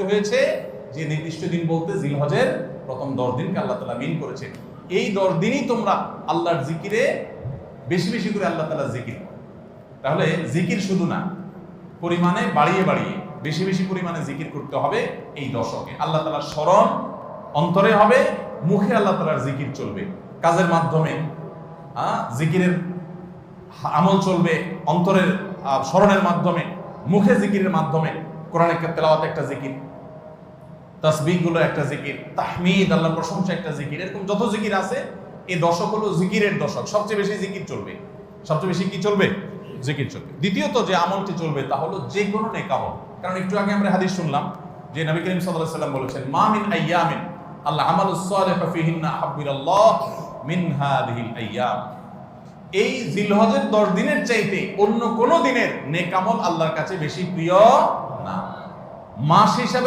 হয়েছে যে নির্দিষ্ট দিন বলতে জিলহজের প্রথম 10 দিনকে আল্লাহ তাআলা মিন করেছেন। এই 10 দিনই তোমরা আল্লাহর জিকিরে বেশি বেশি করে আল্লাহ তাআলার জিকির করো। তাহলে জিকির শুধু না, পরিমাণে বাড়িয়ে বাড়িয়ে বেশি বেশি পরিমাণে জিকির করতে হবে। এই দশকে আল্লাহ তাআলার স্মরণ অন্তরে হবে, মুখে আল্লাহ তাআলার জিকির চলবে, কাজের মাধ্যমে জিকিরের আমল চলবে, অন্তরের স্মরণের মাধ্যমে, মুখে জিকিরের মাধ্যমে। কোরআনের তেলাওয়াত একটা জিকির, তাসবিহ গুলো একটা জিকির, তাহমিদ আল্লাহর প্রশংসা একটা জিকির। এরকম যত জিকির আছে, এই দশক হলো জিকিরের দশক। সবচেয়ে বেশি জিকির চলবে। সবচেয়ে বেশি কি চলবে? জিকির চলবে। দ্বিতীয়ত যে আমলটি চলবে তা হলো যে কোনো নেক আমল। কারণ একটু আগে আমরা হাদিস শুনলাম যে নবী করিম সাল্লাল্লাহু আলাইহি ওয়াসাল্লাম বলেছেন, মা মিন আইয়ামিন আল আমালুস সালিহু ফিহিন্না আহাব্বু ইলাল্লাহ মিন হাযিহিল আইয়াম। এই জিলহজের 10 দিনের চাইতে অন্য কোন দিনের নেক আমল আল্লাহর কাছে বেশি প্রিয় না। মাস হিসাবে